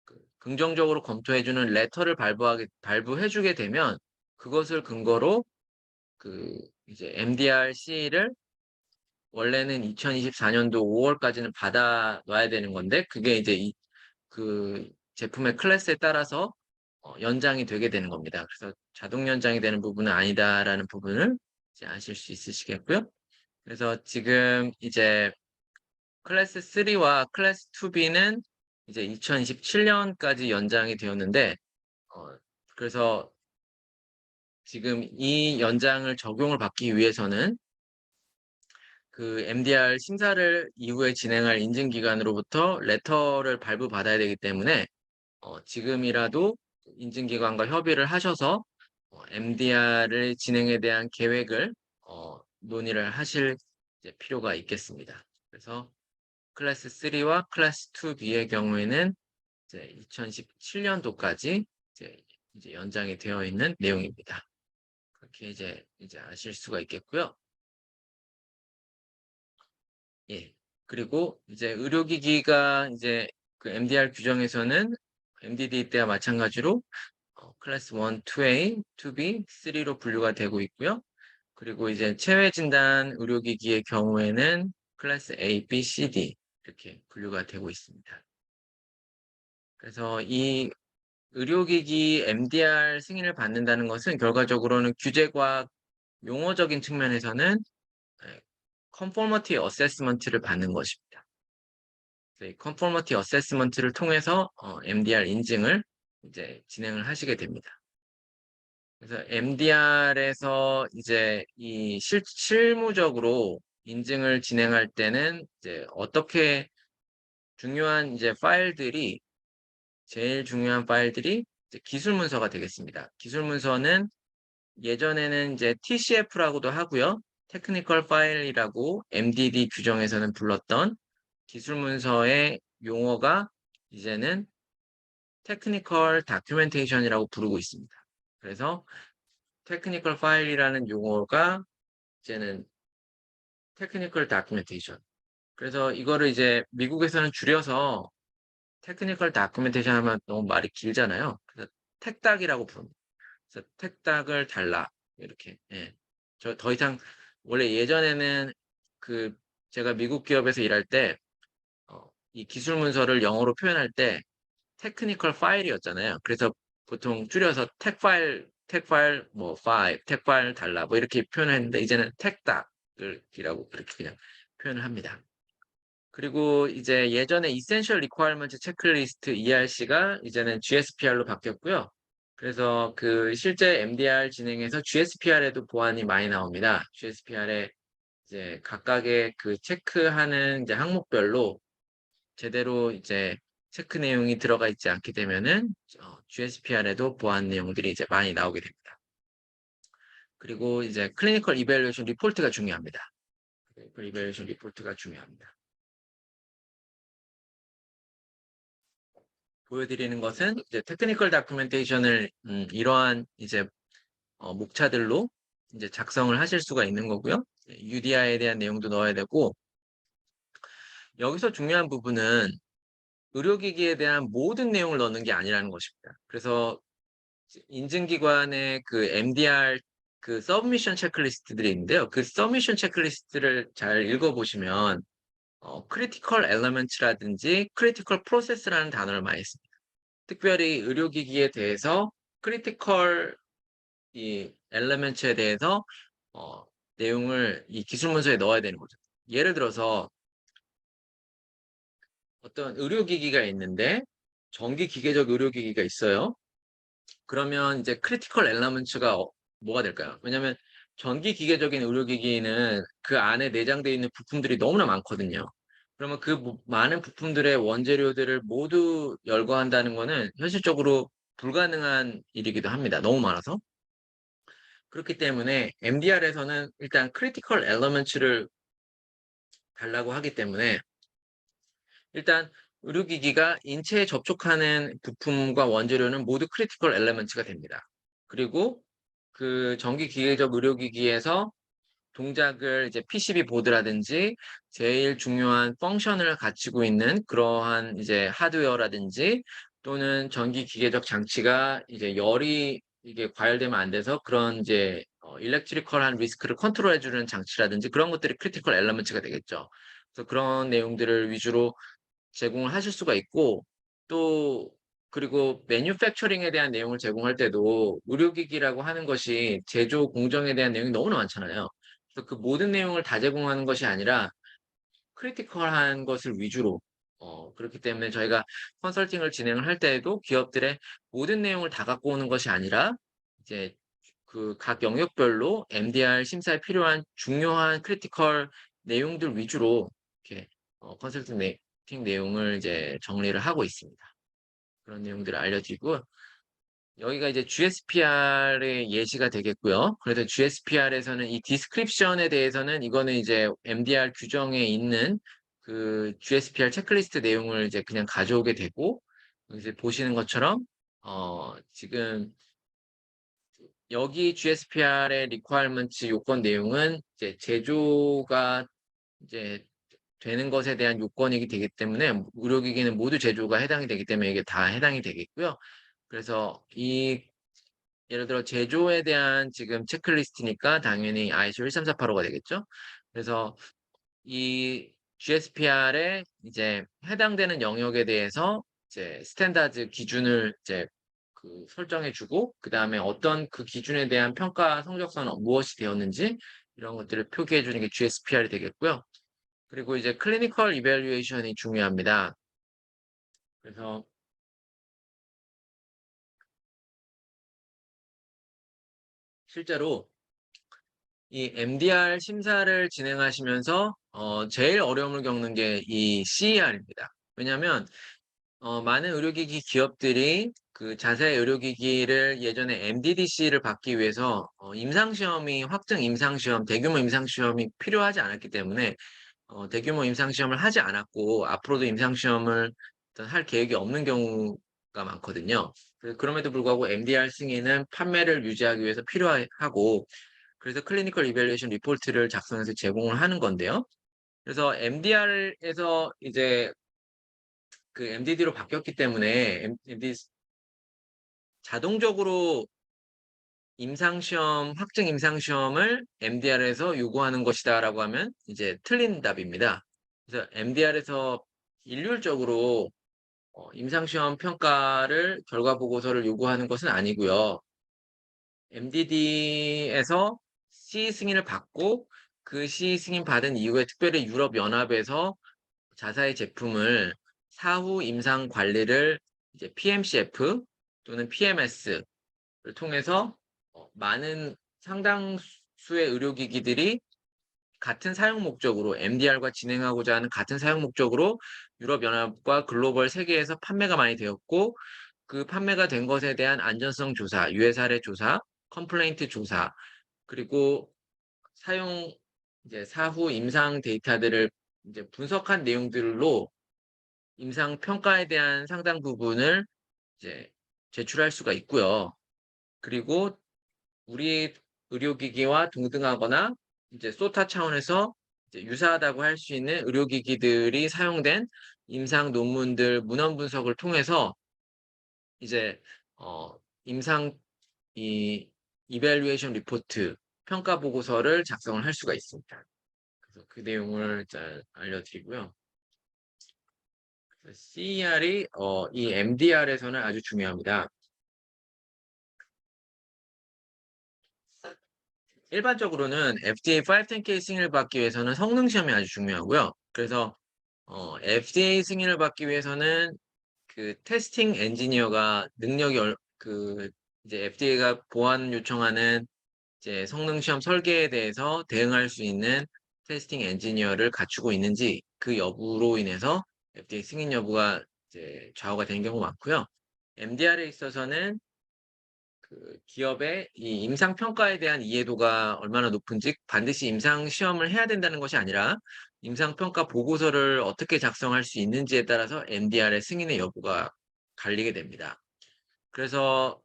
S1: 그 긍정적으로 검토해주는 레터를 발부해주게 되면, 그것을 근거로 그 이제 MDR-C를 원래는 2024년도 5월까지는 받아놔야 되는 건데, 그게 이제 그 제품의 클래스에 따라서 연장이 되게 되는 겁니다. 그래서 자동 연장이 되는 부분은 아니다라는 부분을 이제 아실 수 있으시겠고요. 그래서 지금 이제 클래스 3와 클래스 2B는 이제 2027년까지 연장이 되었는데, 어, 그래서 지금 이 연장을 적용을 받기 위해서는 그 MDR 심사를 이후에 진행할 인증기관으로부터 레터를 발부받아야 되기 때문에, 지금이라도 인증기관과 협의를 하셔서 MDR을 진행에 대한 계획을 논의를 하실 이제 필요가 있겠습니다. 그래서 클래스 3와 클래스 2B의 경우에는 이제 2017년도까지 이제 연장이 되어 있는 내용입니다. 그렇게 이제 아실 수가 있겠고요. 예. 그리고 이제 의료기기가 이제 그 MDR 규정에서는 MDD 때와 마찬가지로 클래스 1, 2A, 2B, 3로 분류가 되고 있고요. 그리고 이제 체외 진단 의료기기의 경우에는 클래스 A, B, C, D 이렇게 분류가 되고 있습니다. 그래서 이 의료기기 MDR 승인을 받는다는 것은 결과적으로는 규제과학 용어적인 측면에서는 컨포머티 어세스먼트를 받는 것입니다. 컨포머티 어세스먼트를 통해서 MDR 인증을 이제 진행을 하시게 됩니다. 그래서 MDR에서 이제 이 실무적으로 인증을 진행할 때는 이제 어떻게 중요한 이제 파일들이 제일 중요한 파일들이 이제 기술 문서가 되겠습니다. 기술 문서는 예전에는 이제 TCF라고도 하고요. 테크니컬 파일이라고 MDD 규정에서는 불렀던 기술 문서의 용어가 이제는 테크니컬 다큐멘테이션이라고 부르고 있습니다. 그래서 테크니컬 파일이라는 용어가 이제는 테크니컬 다큐멘테이션. 그래서 이거를 이제 미국에서는 줄여서 테크니컬 다큐멘테이션 하면 너무 말이 길잖아요. 그래서 택닥이라고 부릅니다. 그래서 택닥을 달라. 이렇게. 예. 저 더 이상 원래 예전에는 그 제가 미국 기업에서 일할 때 이 기술 문서를 영어로 표현할 때 테크니컬 파일이었잖아요. 그래서 보통 줄여서 택 파일 뭐 파일, 택 파일 달라 뭐 이렇게 표현을 했는데 이제는 택닥이라고 그렇게 그냥 표현을 합니다. 그리고 이제 예전에 Essential Requirement Checklist ERC가 이제는 GSPR로 바뀌었고요. 그래서 그 실제 MDR 진행에서 GSPR에도 보안이 많이 나옵니다. GSPR에 이제 각각의 그 체크하는 이제 항목별로 제대로 이제 체크 내용이 들어가 있지 않게 되면은 GSPR에도 보안 내용들이 이제 많이 나오게 됩니다. 그리고 이제 클리니컬 이밸루에이션 리포트가 중요합니다. 클리니컬 이밸루에이션 리포트가 중요합니다. 보여드리는 것은 이제 테크니컬 다큐멘테이션을 이러한 이제 목차들로 이제 작성을 하실 수가 있는 거고요. UDI에 대한 내용도 넣어야 되고 여기서 중요한 부분은 의료기기에 대한 모든 내용을 넣는 게 아니라는 것입니다. 그래서 인증기관의 그 MDR 그 서브미션 체크리스트들이 있는데요. 그 서브미션 체크리스트를 잘 읽어보시면 크리티컬 엘리먼트라든지 크리티컬 프로세스라는 단어를 많이 씁니다. 특별히 의료기기에 대해서 크리티컬 이 엘리먼트에 대해서 내용을 이 기술 문서에 넣어야 되는 거죠. 예를 들어서 어떤 의료기기가 있는데 전기 기계적 의료기기가 있어요. 그러면 이제 크리티컬 엘리먼트가 뭐가 될까요? 왜냐하면 전기 기계적인 의료기기는 그 안에 내장되어 있는 부품들이 너무나 많거든요. 그러면 그 많은 부품들의 원재료들을 모두 열거한다는 거는 현실적으로 불가능한 일이기도 합니다. 너무 많아서. 그렇기 때문에 MDR에서는 일단 크리티컬 엘리먼트를 달라고 하기 때문에 일단 의료기기가 인체에 접촉하는 부품과 원재료는 모두 크리티컬 엘리먼트가 됩니다. 그리고 그 전기기계적 의료기기에서 동작을 이제 PCB 보드라든지 제일 중요한 펑션을 갖추고 있는 그러한 이제 하드웨어라든지 또는 전기기계적 장치가 이제 열이 이게 과열되면 안 돼서 그런 이제 일렉트리컬한 리스크를 컨트롤해주는 장치라든지 그런 것들이 크리티컬 엘리먼트가 되겠죠. 그래서 그런 내용들을 위주로 제공을 하실 수가 있고 또 그리고 매뉴팩처링에 대한 내용을 제공할 때도 의료기기라고 하는 것이 제조 공정에 대한 내용이 너무나 많잖아요. 그래서 그 모든 내용을 다 제공하는 것이 아니라 크리티컬한 것을 위주로 그렇기 때문에 저희가 컨설팅을 진행을 할 때에도 기업들의 모든 내용을 다 갖고 오는 것이 아니라 이제 그 각 영역별로 MDR 심사에 필요한 중요한 크리티컬 내용들 위주로 이렇게 컨설팅 내용을 이제 정리를 하고 있습니다. 그런 내용들을 알려드리고 여기가 이제 GSPR의 예시가 되겠고요. 그래서 GSPR에서는 이 디스크립션에 대해서는 이거는 이제 MDR 규정에 있는 그 GSPR 체크리스트 내용을 이제 그냥 가져오게 되고, 이제 보시는 것처럼 지금 여기 GSPR의 requirements 요건 내용은 이제 제조가 이제 되는 것에 대한 요건이 되기 때문에 의료기기는 모두 제조가 해당이 되기 때문에 이게 다 해당이 되겠고요. 그래서 예를 들어 제조에 대한 지금 체크리스트니까 당연히 ISO 13485가 되겠죠. 그래서 이 GSPR에 이제 해당되는 영역에 대해서 이제 스탠다드 기준을 이제 설정해 주고, 그 다음에 어떤 그 기준에 대한 평가 성적서는 무엇이 되었는지 이런 것들을 표기해 주는 게 GSPR이 되겠고요. 그리고 이제 클리니컬 이밸류에이션이 중요합니다. 그래서 실제로 이 MDR 심사를 진행하시면서 제일 어려움을 겪는 게 이 CER입니다. 왜냐하면 많은 의료기기 기업들이 그 자세 의료기기를 예전에 MDDC를 받기 위해서 임상시험이 확정 임상시험, 대규모 임상시험이 필요하지 않았기 때문에 대규모 임상시험을 하지 않았고 앞으로도 임상시험을 어떤 할 계획이 없는 경우가 많거든요. 그럼에도 불구하고 MDR 승인은 판매를 유지하기 위해서 필요하고, 그래서 클리니컬 이밸리에이션 리포트를 작성해서 제공을 하는 건데요. 그래서 MDR에서 이제 그 MDD로 바뀌었기 때문에 MD 자동적으로 확증 임상시험을 MDR에서 요구하는 것이다라고 하면 이제 틀린 답입니다. 그래서 MDR에서 일률적으로 임상시험 평가를 결과 보고서를 요구하는 것은 아니고요. MDD에서 C 승인을 받고 그 C 승인 받은 이후에 특별히 유럽연합에서 자사의 제품을 사후 임상 관리를 이제 PMCF 또는 PMS를 통해서 많은 상당수의 의료기기들이 같은 사용 목적으로 MDR과 진행하고자 하는 같은 사용 목적으로 유럽연합과 글로벌 세계에서 판매가 많이 되었고, 그 판매가 된 것에 대한 안전성 조사, 유해 사례 조사, 컴플레인트 조사, 그리고 사용 이제 사후 임상 데이터들을 이제 분석한 내용들로 임상 평가에 대한 상당 부분을 이제 제출할 수가 있고요. 그리고 우리 의료기기와 동등하거나 이제 소타 차원에서 이제 유사하다고 할 수 있는 의료기기들이 사용된 임상 논문들 문헌 분석을 통해서 이제 임상 이 이밸류에이션 리포트 평가 보고서를 작성을 할 수가 있습니다. 그래서 그 내용을 잘 알려드리고요. CER이 이 MDR에서는 아주 중요합니다. 일반적으로는 FDA 510K 승인을 받기 위해서는 성능 시험이 아주 중요하고요. 그래서 FDA 승인을 받기 위해서는 그 테스팅 엔지니어가 이제 FDA가 보안 요청하는 이제 성능 시험 설계에 대해서 대응할 수 있는 테스팅 엔지니어를 갖추고 있는지 그 여부로 인해서 FDA 승인 여부가 이제 좌우가 되는 경우가 많고요. MDR에 있어서는 그 기업의 이 임상 평가에 대한 이해도가 얼마나 높은지 반드시 임상 시험을 해야 된다는 것이 아니라 임상 평가 보고서를 어떻게 작성할 수 있는지에 따라서 MDR의 승인의 여부가 갈리게 됩니다. 그래서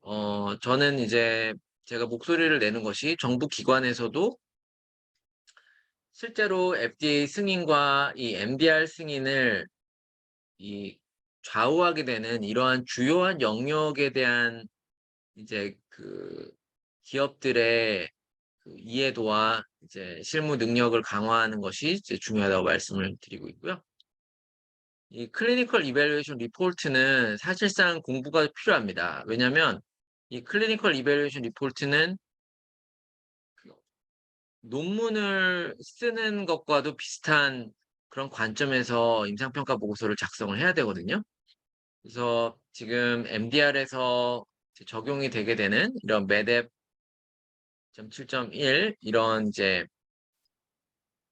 S1: 저는 이제 제가 목소리를 내는 것이 정부 기관에서도 실제로 FDA 승인과 이 MDR 승인을 이 좌우하게 되는 이러한 주요한 영역에 대한 이제 그 기업들의 그 이해도와 이제 실무 능력을 강화하는 것이 이제 중요하다고 말씀을 드리고 있고요. 이 클리니컬 이밸류에이션 리포트는 사실상 공부가 필요합니다. 왜냐하면 이 클리니컬 이밸류에이션 리포트는 논문을 쓰는 것과도 비슷한 그런 관점에서 임상평가 보고서를 작성을 해야 되거든요. 그래서 지금 MDR에서 적용이 되게 되는 이런 MEDEP 7.1 이런 이제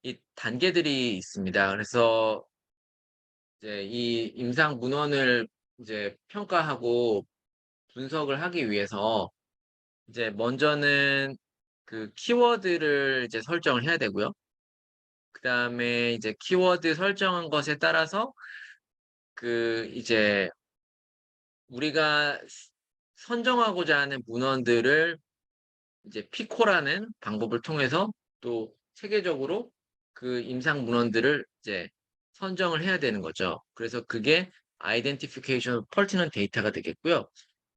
S1: 이 단계들이 있습니다. 그래서 이제 이 임상 문헌을 이제 평가하고 분석을 하기 위해서 이제 먼저는 그 키워드를 이제 설정을 해야 되고요. 그다음에 이제 키워드 설정한 것에 따라서 그 이제 우리가 선정하고자 하는 문헌들을 이제 피코라는 방법을 통해서 또 체계적으로 그 임상 문헌들을 이제 선정을 해야 되는 거죠. 그래서 그게 Identification of Pertinent Data가 되겠고요.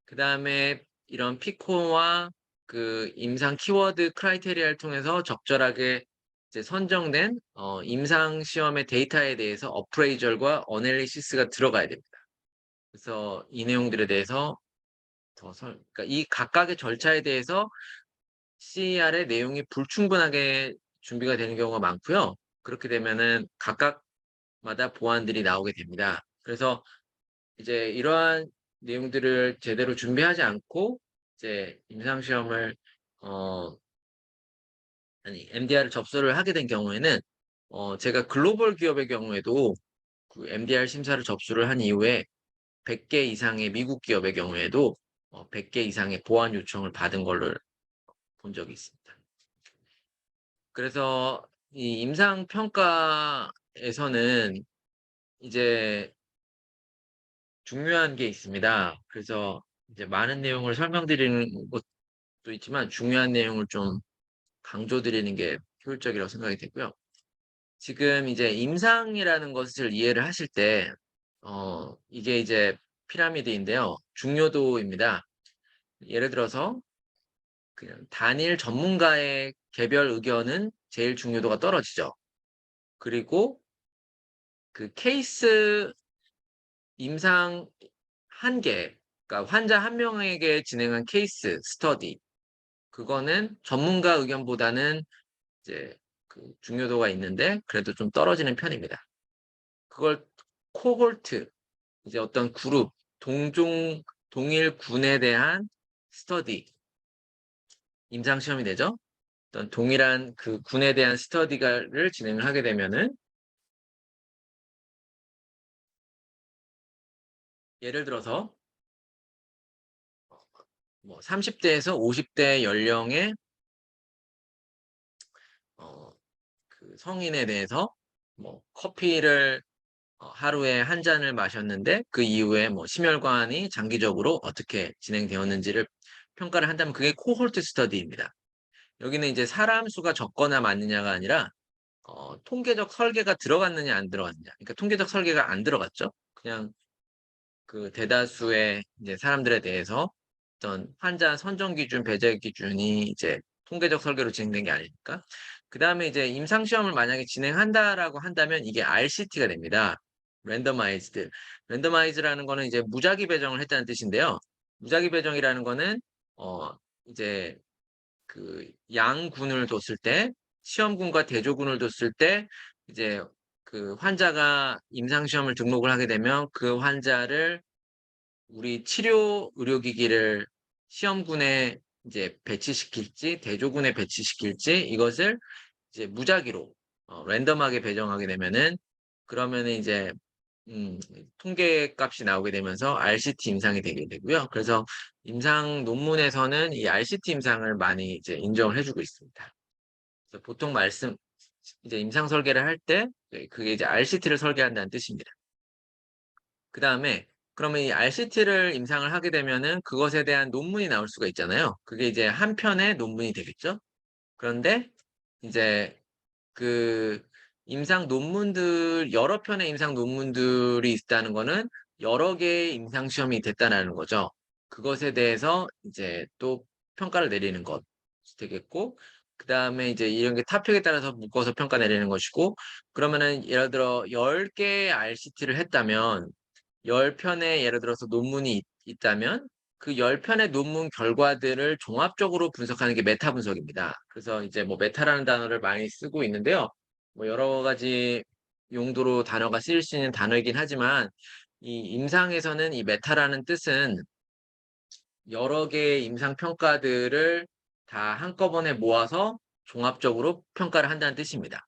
S1: 그 다음에 이런 피코와 그 임상 키워드 크라이테리아를 통해서 적절하게 이제 선정된 임상 시험의 데이터에 대해서 어프레이절과 어널리시스가 들어가야 됩니다. 그래서 이 내용들에 대해서 그러니까 이 각각의 절차에 대해서 CER의 내용이 불충분하게 준비가 되는 경우가 많고요. 그렇게 되면은 각각마다 보완들이 나오게 됩니다. 그래서 이제 이러한 내용들을 제대로 준비하지 않고 이제 임상시험을 MDR을 접수를 하게 된 경우에는 제가 글로벌 기업의 경우에도 그 MDR 심사를 접수를 한 이후에 100개 이상의 미국 기업의 경우에도 100개 이상의 보완 요청을 받은 걸로 본 적이 있습니다. 그래서 이 임상 평가에서는 이제 중요한 게 있습니다. 그래서 이제 많은 내용을 설명드리는 것도 있지만 중요한 내용을 좀 강조드리는 게 효율적이라고 생각이 되고요. 지금 이제 임상이라는 것을 이해를 하실 때, 이게 이제 피라미드인데요. 중요도입니다. 예를 들어서 그냥 단일 전문가의 개별 의견은 제일 중요도가 떨어지죠. 그리고 그 케이스 임상 한 개, 그러니까 환자 한 명에게 진행한 케이스 스터디, 그거는 전문가 의견보다는 이제 그 중요도가 있는데 그래도 좀 떨어지는 편입니다. 그걸 코홀트, 이제 어떤 그룹, 동일 군에 대한 스터디, 임상 시험이 되죠. 어떤 동일한 그 군에 대한 스터디를 진행을 하게 되면은 예를 들어서 뭐 30대에서 50대 연령의 그 성인에 대해서 뭐 커피를 하루에 한 잔을 마셨는데 그 이후에 뭐 심혈관이 장기적으로 어떻게 진행되었는지를 평가를 한다면 그게 코홀트 스터디입니다. 여기는 이제 사람 수가 적거나 많느냐가 아니라 통계적 설계가 들어갔느냐 안 들어갔느냐. 그러니까 통계적 설계가 안 들어갔죠. 그냥 그 대다수의 이제 사람들에 대해서 어떤 환자 선정 기준, 배제 기준이 이제 통계적 설계로 진행된 게 아니니까. 그 다음에 이제 임상시험을 만약에 진행한다라고 한다면 이게 RCT가 됩니다. 랜더마이즈드. 랜더마이즈라는 거는 이제 무작위 배정을 했다는 뜻인데요. 무작위 배정이라는 거는, 이제 그 양군을 뒀을 때, 시험군과 대조군을 뒀을 때, 이제 그 환자가 임상시험을 등록을 하게 되면 그 환자를 우리 치료 의료기기를 시험군에 이제 배치시킬지 대조군에 배치시킬지 이것을 이제 무작위로 랜덤하게 배정하게 되면은 그러면은 이제 통계 값이 나오게 되면서 RCT 임상이 되게 되고요. 그래서 임상 논문에서는 이 RCT 임상을 많이 이제 인정을 해주고 있습니다. 그래서 보통 이제 임상 설계를 할 때 그게 이제 RCT를 설계한다는 뜻입니다. 그 다음에 그러면 이 RCT를 임상을 하게 되면은 그것에 대한 논문이 나올 수가 있잖아요. 그게 이제 한 편의 논문이 되겠죠. 그런데 이제 그 여러 편의 임상 논문들이 있다는 거는 여러 개의 임상 시험이 됐다는 거죠. 그것에 대해서 이제 또 평가를 내리는 것 되겠고, 그 다음에 이제 이런 게 타픽에 따라서 묶어서 평가 내리는 것이고, 그러면은 예를 들어 10개의 RCT를 했다면 10편의 예를 들어서 논문이 있다면 그 10편의 논문 결과들을 종합적으로 분석하는 게 메타 분석입니다. 그래서 이제 뭐 메타라는 단어를 많이 쓰고 있는데요. 뭐 여러 가지 용도로 단어가 쓰일 수 있는 단어이긴 하지만 이 임상에서는 이 메타라는 뜻은 여러 개의 임상 평가들을 다 한꺼번에 모아서 종합적으로 평가를 한다는 뜻입니다.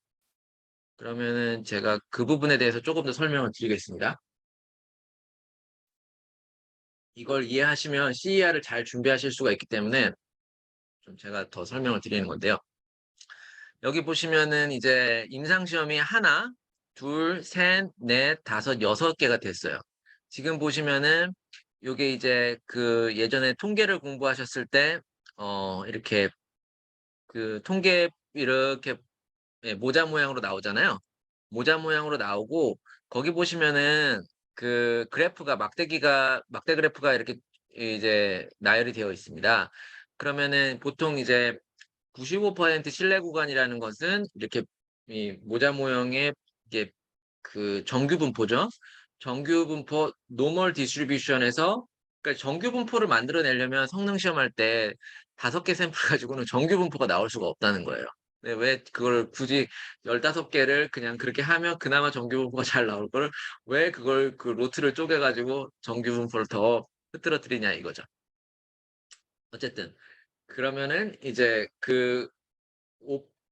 S1: 그러면은 제가 그 부분에 대해서 조금 더 설명을 드리겠습니다. 이걸 이해하시면 CER을 잘 준비하실 수가 있기 때문에 좀 제가 더 설명을 드리는 건데요. 여기 보시면은 이제 임상시험이 하나, 둘, 셋, 넷, 다섯, 6개가 됐어요. 지금 보시면은 요게 이제 그 예전에 통계를 공부하셨을 때, 이렇게 그 통계 이렇게 예, 모자 모양으로 나오잖아요. 모자 모양으로 나오고 거기 보시면은 그 그래프가 막대 그래프가 이렇게 이제 나열이 되어 있습니다. 그러면은 보통 이제 95% 신뢰 구간이라는 것은 이렇게 이 모자 모형의 이게 그 정규 분포죠. 정규 분포 노멀 디스트리뷰션에서 그러니까 정규 분포를 만들어내려면 성능 시험할 때 5개 샘플 가지고는 정규 분포가 나올 수가 없다는 거예요. 네, 왜 그걸 굳이 15개를 그냥 그렇게 하면 그나마 정규 분포가 잘 나올 거를 왜 그걸 그 로트를 쪼개가지고 정규 분포를 더 흐트러뜨리냐 이거죠. 어쨌든 그러면은 이제 그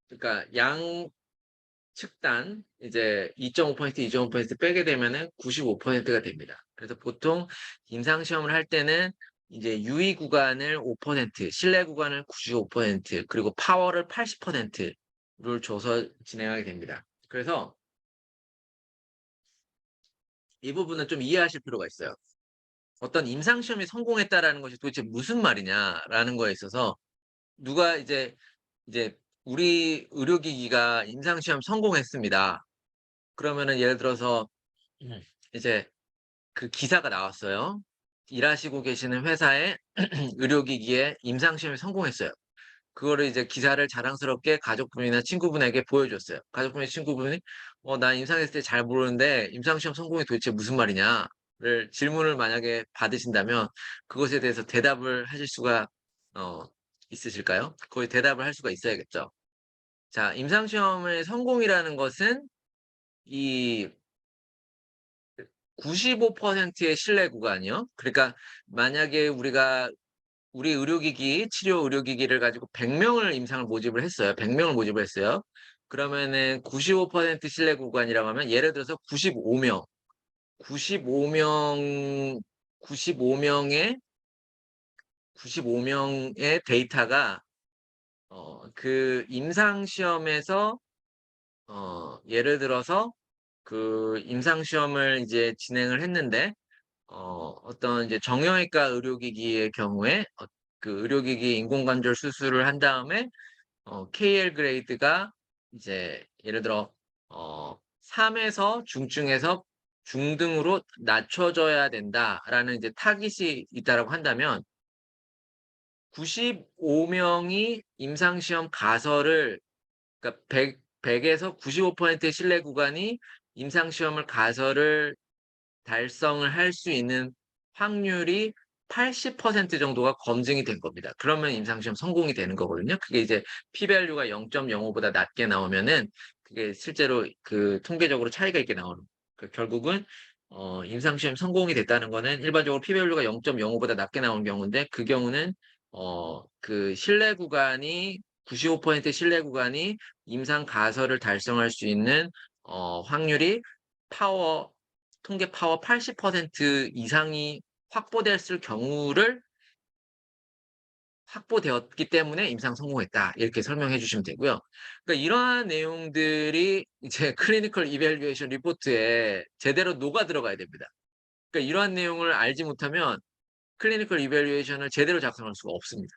S1: 그러니까 양측단 이제 2.5%, 2.5% 빼게 되면은 95%가 됩니다. 그래서 보통 임상시험을 할 때는 이제 유의 구간을 5%, 신뢰 구간을 95%, 그리고 파워를 80%를 줘서 진행하게 됩니다. 그래서 이 부분은 좀 이해하실 필요가 있어요. 어떤 임상시험이 성공했다라는 것이 도대체 무슨 말이냐라는 거에 있어서 누가 이제 우리 의료기기가 임상시험 성공했습니다. 그러면은 예를 들어서 이제 그 기사가 나왔어요. 일하시고 계시는 회사의 의료기기에 임상시험이 성공했어요. 그거를 이제 기사를 자랑스럽게 가족분이나 친구분에게 보여줬어요. 가족분이 친구분이 난 임상했을 때 잘 모르는데 임상시험 성공이 도대체 무슨 말이냐를 질문을 만약에 받으신다면 그것에 대해서 대답을 하실 수가 어, 있으실까요? 거의 대답을 할 수가 있어야겠죠. 자, 임상시험의 성공이라는 것은 이 95%의 신뢰 구간이요. 그러니까 만약에 우리 의료기기, 치료 의료기기를 가지고 100명을 임상을 모집을 했어요. 100명을 모집을 했어요. 그러면은 95% 신뢰 구간이라고 하면 예를 들어서 95명, 95명, 95명의 95명의 데이터가 그 임상 시험에서 예를 들어서 그 임상 시험을 이제 진행을 했는데 어떤 이제 정형외과 의료기기의 경우에 그 의료기기 인공관절 수술을 한 다음에 KL 그레이드가 이제 예를 들어 3에서 중증에서 중등으로 낮춰져야 된다라는 이제 타깃이 있다라고 한다면 95명이 임상시험 가설을 그러니까 100에서 95%의 신뢰 구간이 임상시험을 가설을 달성을 할 수 있는 확률이 80% 정도가 검증이 된 겁니다. 그러면 임상시험 성공이 되는 거거든요. 그게 이제 p-value가 0.05보다 낮게 나오면은 그게 실제로 그 통계적으로 차이가 있게 나오는 결국은 임상시험 성공이 됐다는 거는 일반적으로 p-value가 0.05보다 낮게 나오는 경우인데 그 경우는 그 신뢰 구간이 95% 신뢰 구간이 임상 가설을 달성할 수 있는 확률이 파워 통계 파워 80% 이상이 확보됐을 경우를 확보되었기 때문에 임상 성공했다. 이렇게 설명해 주시면 되고요. 그러니까 이러한 내용들이 이제 클리니컬 이밸류에이션 리포트에 제대로 녹아 들어가야 됩니다. 그러니까 이러한 내용을 알지 못하면 클리니컬 이밸류에이션을 제대로 작성할 수가 없습니다.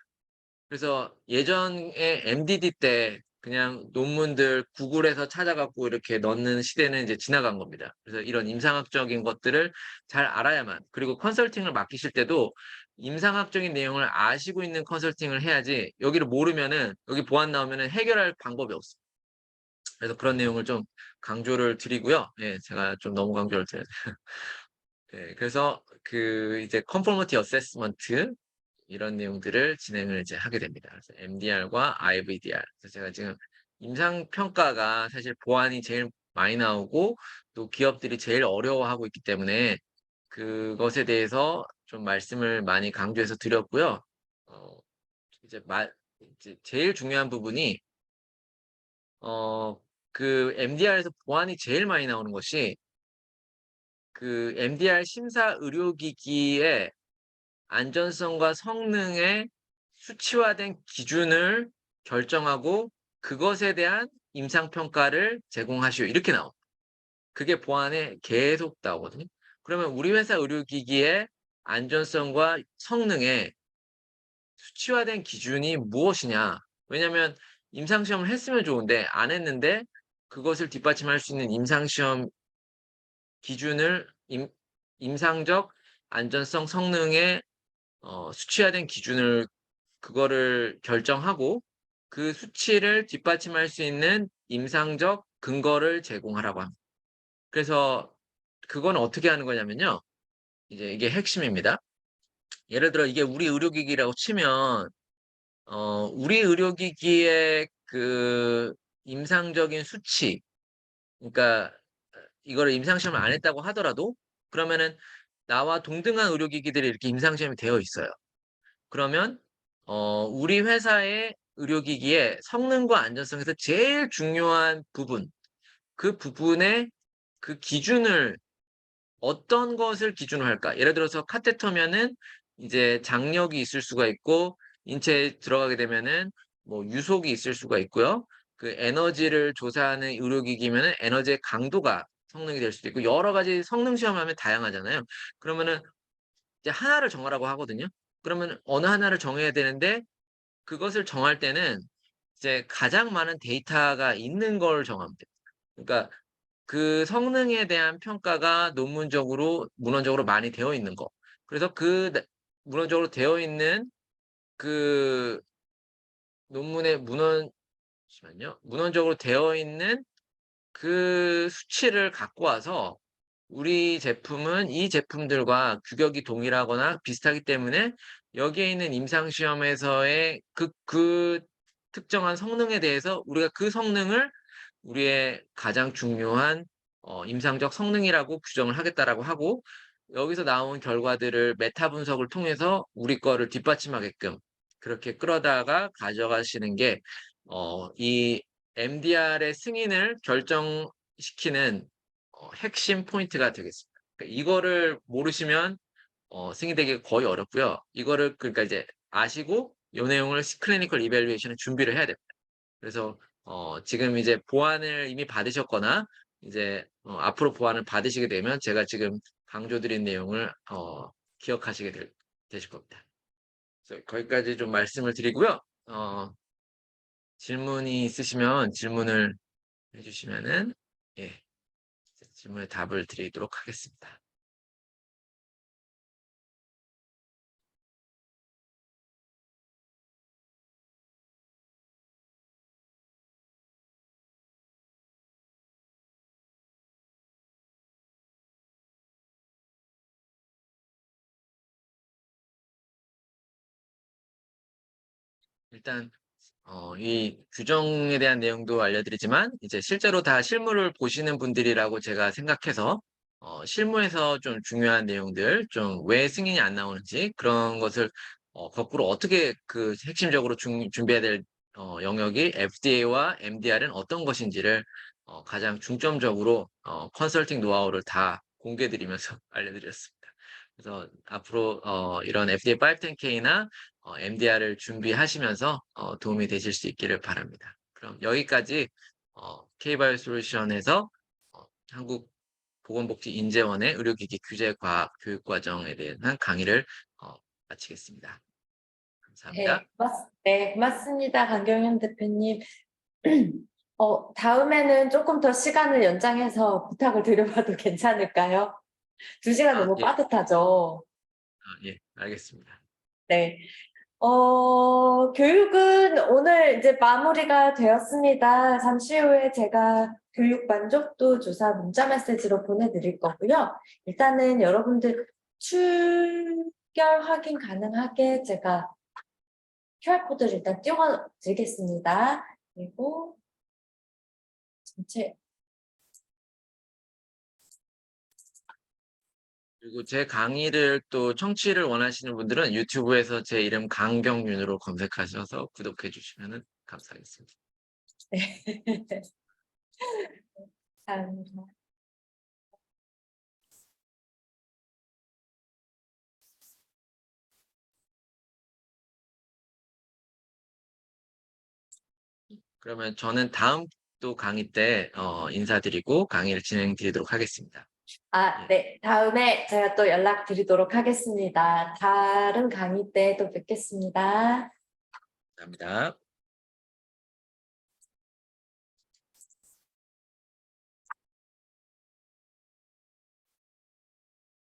S1: 그래서 예전에 MDD 때 그냥 논문들 구글에서 찾아갖고 이렇게 넣는 시대는 이제 지나간 겁니다. 그래서 이런 임상학적인 것들을 잘 알아야만, 그리고 컨설팅을 맡기실 때도 임상학적인 내용을 아시고 있는 컨설팅을 해야지 여기를 모르면은 여기 보안 나오면은 해결할 방법이 없어요. 그래서 그런 내용을 좀 강조를 드리고요. 예, 제가 좀 너무 강조를 드려요. 네, 그래서 그 이제 컨포머티 어세스먼트 이런 내용들을 진행을 이제 하게 됩니다. 그래서 MDR과 IVDR. 그래서 제가 지금 임상 평가가 사실 보안이 제일 많이 나오고 또 기업들이 제일 어려워하고 있기 때문에 그것에 대해서 좀 말씀을 많이 강조해서 드렸고요. 어, 이제 이제 제일 중요한 부분이 어, 그 MDR에서 보안이 제일 많이 나오는 것이 그 MDR 심사 의료기기에 안전성과 성능의 수치화된 기준을 결정하고 그것에 대한 임상평가를 제공하시오. 이렇게 나옵니다. 그게 보안에 계속 나오거든요. 그러면 우리 회사 의료기기의 안전성과 성능의 수치화된 기준이 무엇이냐? 왜냐면 임상시험을 했으면 좋은데 안 했는데 그것을 뒷받침할 수 있는 임상시험 기준을 임상적 안전성 성능의 수치화된 기준을 그거를 결정하고 그 수치를 뒷받침할 수 있는 임상적 근거를 제공하라고 합니다. 그래서 그건 어떻게 하는 거냐면요. 이제 이게 핵심입니다. 예를 들어 이게 우리 의료기기라고 치면 우리 의료기기의 그 임상적인 수치, 그러니까 이거를 임상시험을 안 했다고 하더라도 그러면은 나와 동등한 의료기기들이 이렇게 임상시험이 되어 있어요. 그러면 우리 회사의 의료기기의 성능과 안전성에서 제일 중요한 부분, 그 부분의 그 기준을 어떤 것을 기준으로 할까? 예를 들어서 카테터면은 이제 장력이 있을 수가 있고 인체에 들어가게 되면은 뭐 유속이 있을 수가 있고요. 그 에너지를 조사하는 의료기기면은 에너지의 강도가 성능이 될 수도 있고 여러 가지 성능 시험하면 다양하잖아요. 그러면은 이제 하나를 정하라고 하거든요. 그러면 어느 하나를 정해야 되는데 그것을 정할 때는 이제 가장 많은 데이터가 있는 걸 정하면 돼요. 그러니까 그 성능에 대한 평가가 논문적으로, 문헌적으로 많이 되어 있는 거. 그래서 문헌적으로 되어 있는 그 논문의 잠시만요. 문헌적으로 되어 있는 그 수치를 갖고 와서 우리 제품은 이 제품들과 규격이 동일하거나 비슷하기 때문에 여기에 있는 임상시험에서의 그 특정한 성능에 대해서 우리가 그 성능을 우리의 가장 중요한 임상적 성능이라고 규정을 하겠다라고 하고 여기서 나온 결과들을 메타 분석을 통해서 우리 거를 뒷받침하게끔 그렇게 끌어다가 가져가시는 게 이 MDR의 승인을 결정시키는 핵심 포인트가 되겠습니다. 그러니까 이거를 모르시면 승인되기가 거의 어렵고요. 이거를 그러니까 이제 아시고 이 내용을 클리니컬 이밸루에이션에 준비를 해야 됩니다. 그래서 지금 이제 보안을 이미 받으셨거나 이제 앞으로 보안을 받으시게 되면 제가 지금 강조드린 내용을 되실 겁니다. 그래서 거기까지 좀 말씀을 드리고요. 질문이 있으시면 질문을 해주시면은 예, 질문에 답을 드리도록 하겠습니다. 일단 이 규정에 대한 내용도 알려드리지만 이제 실제로 다 실무를 보시는 분들이라고 제가 생각해서 실무에서 좀 중요한 내용들, 좀 왜 승인이 안 나오는지 그런 것을 거꾸로 어떻게 그 핵심적으로 준비해야 될 영역이 FDA와 MDR은 어떤 것인지를 가장 중점적으로 컨설팅 노하우를 다 공개드리면서 알려드렸습니다. 그래서 앞으로 이런 FDA 510K나 MDR을 준비하시면서 도움이 되실 수 있기를 바랍니다. 그럼 여기까지 K바이오 솔루션에서 한국보건복지인재원의 의료기기 규제과학 교육과정에 대한 강의를 마치겠습니다. 감사합니다.
S2: 네, 고맙습니다. 강경현 대표님. 다음에는 조금 더 시간을 연장해서 부탁을 드려봐도 괜찮을까요? 2시간 너무
S1: 예,
S2: 빠듯하죠?
S1: 예, 알겠습니다.
S2: 네. 교육은 오늘 이제 마무리가 되었습니다. 잠시 후에 제가 교육 만족도 조사 문자 메시지로 보내드릴 거고요. 일단은 여러분들 출결 확인 가능하게 제가 QR코드를 일단 띄워드리겠습니다. 그리고 전체
S1: 그리고 제 강의를 또 청취를 원하시는 분들은 유튜브에서 제 이름 강경윤으로 검색하셔서 구독해 주시면 감사하겠습니다.
S2: 네. 감사합니다.
S1: 그러면 저는 다음 또 강의 때 인사드리고 강의를 진행드리도록 하겠습니다.
S2: 아,
S1: 예,
S2: 네. 다음에 제가 또 연락드리도록 하겠습니다. 다른 강의 때 또 뵙겠습니다.
S1: 감사합니다.